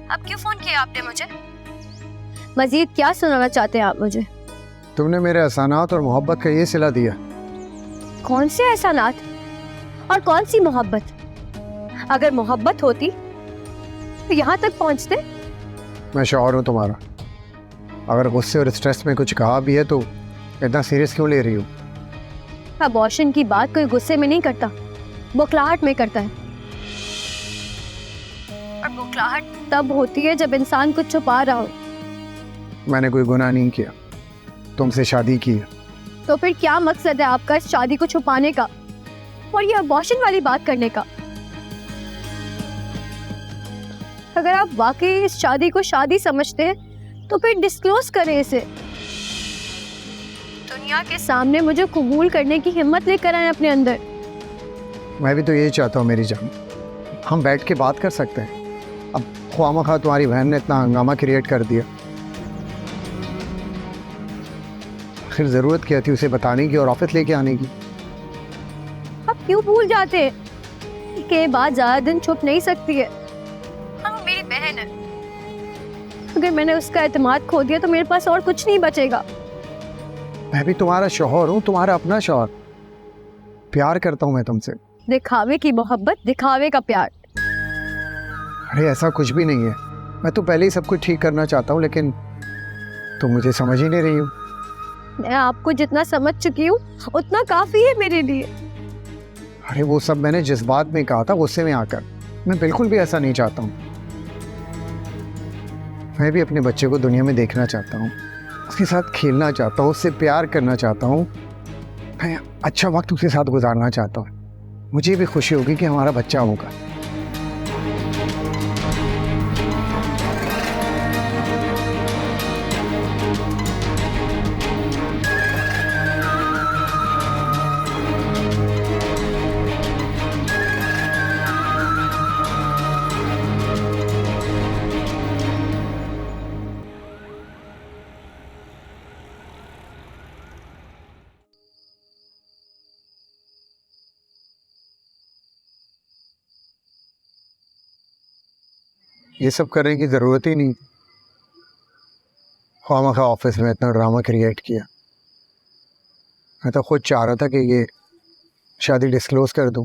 अब क्यों फोन किया आपने मुझे? मजीद क्या सुनाना चाहते हैं आप मुझे? तुमने मेरे एहसानात और मोहब्बत का ये सिला दिया। कौन से एहसानात और कौन सी मोहब्बत? अगर मोहब्बत होती तो यहाँ तक पहुँचते। मैं शौहर हूँ तुम्हारा, अगर गुस्से और स्ट्रेस में कुछ कहा भी है तो इतना सीरियस क्यों ले रही हो? अबॉर्शन की बात कोई गुस्से में नहीं करता, बौखलाहट में करता है। और बौखलाहट तब होती है जब इंसान कुछ छुपा रहा हो। मैंने कोई गुनाह नहीं किया, तुमसे शादी की है। तो फिर क्या मकसद है आपका इस शादी को छुपाने का और ये अबॉर्शन वाली बात करने का? अगर आप वाकई इस शादी को शादी समझते हैं तो फिर डिस्क्लोज करें इसे। दुनिया के सामने मुझे कबूल करने की हिम्मत लेकर आए अपने अंदर। मैं भी तो यही चाहता हूँ मेरी जान, हम बैठ के बात कर सकते हैं। अब ख्वामखा तुम्हारी बहन ने इतना हंगामा क्रिएट कर दिया, आखिर ज़रूरत क्या थी उसे बताने की और ऑफिस लेके आने की? आप क्यों भूल जाते हैं कि बात ज़्यादा दिन छुप नहीं सकती है। हाँ, मेरी बहन है, अगर मैंने उसका एतमाद खो दिया तो मेरे पास और कुछ नहीं बचेगा। मैं भी तुम्हारा शौहर हूँ, तुम्हारा अपना शौहर, प्यार करता हूँ मैं तुमसे। दिखावे की मोहब्बत, दिखावे का प्यार। अरे ऐसा कुछ भी नहीं है, मैं तो पहले ही सब कुछ ठीक करना चाहता हूँ, लेकिन तुम मुझे समझ ही नहीं रही हो। मैं आपको जितना समझ चुकी हूँ उतना काफी है मेरे लिए। अरे वो सब मैंने जज्बात में कहा था, गुस्से में आकर। मैं बिल्कुल भी ऐसा नहीं चाहता हूँ। मैं भी अपने बच्चे को दुनिया में देखना चाहता हूँ, उसके साथ खेलना चाहता हूँ, उससे प्यार करना चाहता हूँ, मैं अच्छा वक्त उसके साथ गुजारना चाहता हूँ। मुझे भी खुशी होगी कि हमारा बच्चा होगा। ये सब करने की ज़रूरत ही नहीं, ख्वामखा ऑफिस में इतना ड्रामा क्रिएट किया। मैं तो खुद चाह रहा था कि ये शादी डिस्क्लोज कर दूं।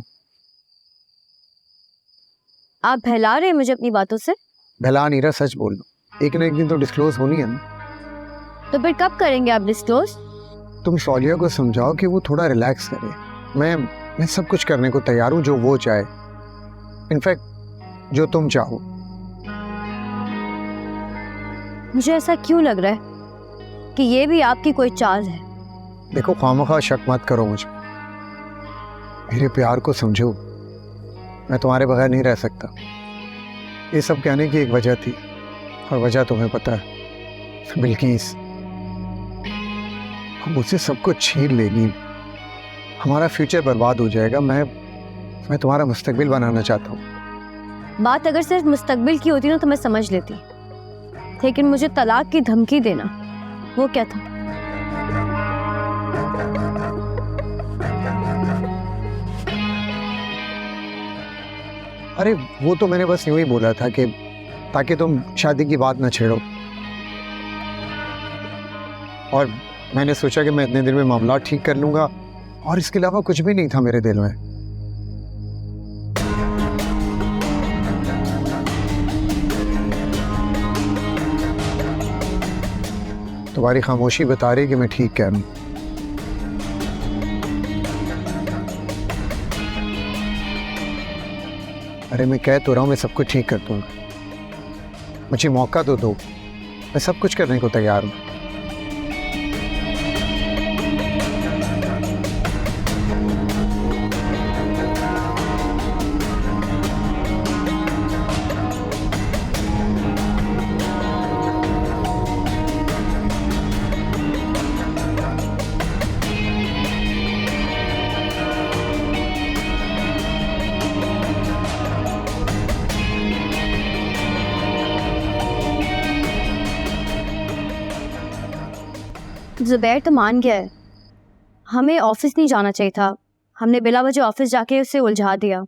आप बहला रहे हैं मुझे अपनी बातों से। भला नहीं रहा, सच बोल लो, एक ना एक दिन तो डिस्क्लोज होनी है ना। तो फिर कब करेंगे आप डिस्क्लोज? तुम शौलिया को समझाओ कि वो थोड़ा रिलैक्स करे। मैं सब कुछ करने को तैयार हूँ जो वो चाहे, इनफैक्ट जो तुम चाहो। मुझे ऐसा क्यों लग रहा है कि ये भी आपकी कोई चाल है? देखो ख्वामखा शक मत करो मुझे, मेरे प्यार को समझो, मैं तुम्हारे बगैर नहीं रह सकता। ये सब कहने की एक वजह थी, और वजह तुम्हें पता है, बिल्किस हम मुझसे सब कुछ छीन लेगी, हमारा फ्यूचर बर्बाद हो जाएगा। मैं तुम्हारा मुस्तकबिल बनाना चाहता हूँ। बात अगर सिर्फ मुस्तकबिल की होती ना तो मैं समझ लेती, लेकिन मुझे तलाक की धमकी देना, वो क्या था? अरे वो तो मैंने बस यूं ही बोला था कि ताकि तुम शादी की बात ना छेड़ो, और मैंने सोचा कि मैं इतने दिन में मामला ठीक कर लूंगा, और इसके अलावा कुछ भी नहीं था मेरे दिल में। तुम्हारी खामोशी बता रही कि मैं ठीक कह रहा हूं। अरे मैं कह तो रहा हूं मैं सब कुछ ठीक कर दूंगा, मुझे मौका तो दो, मैं सब कुछ करने को तैयार हूं। जुबैर तो मान गया है, हमें ऑफिस नहीं जाना चाहिए था, हमने बिला वजह ऑफिस जाके उसे उलझा दिया।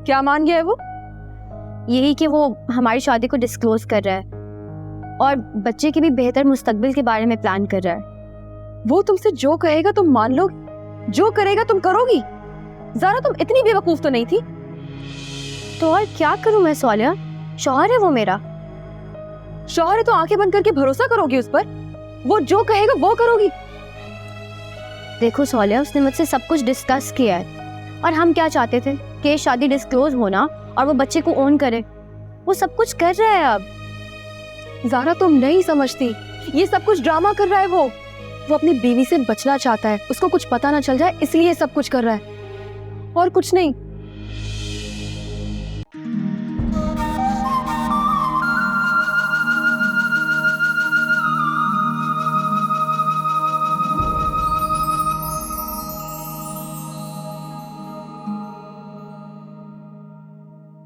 क्या मान गया है वो? यही कि वो हमारी शादी को डिस्क्लोज कर रहा है और बच्चे के भी बेहतर मुस्तकबिल के बारे में प्लान कर रहा है। वो तुमसे जो कहेगा तुम मान लो, जो करेगा तुम करोगी। ज़ारा तुम इतनी बेवकूफ तो नहीं थी। तो और क्या करूं मैं सोलिया, शौहर है वो मेरा। शौहर है तो आंखें बंद करके भरोसा करोगी उस पर, वो जो कहेगा वो करोगी। देखो सोलिया, उसने मुझसे सब कुछ डिस्कस किया है और हम क्या चाहते थे कि शादी डिस्क्लोज होना और वो बच्चे को ओन करे। वो सब कुछ कर रहा है अब। ज़ारा तुम नहीं समझती, ये सब कुछ ड्रामा कर रहा है। वो अपनी बीवी से बचना चाहता है, उसको कुछ पता ना चल जाए इसलिए सब कुछ कर रहा है, और कुछ नहीं।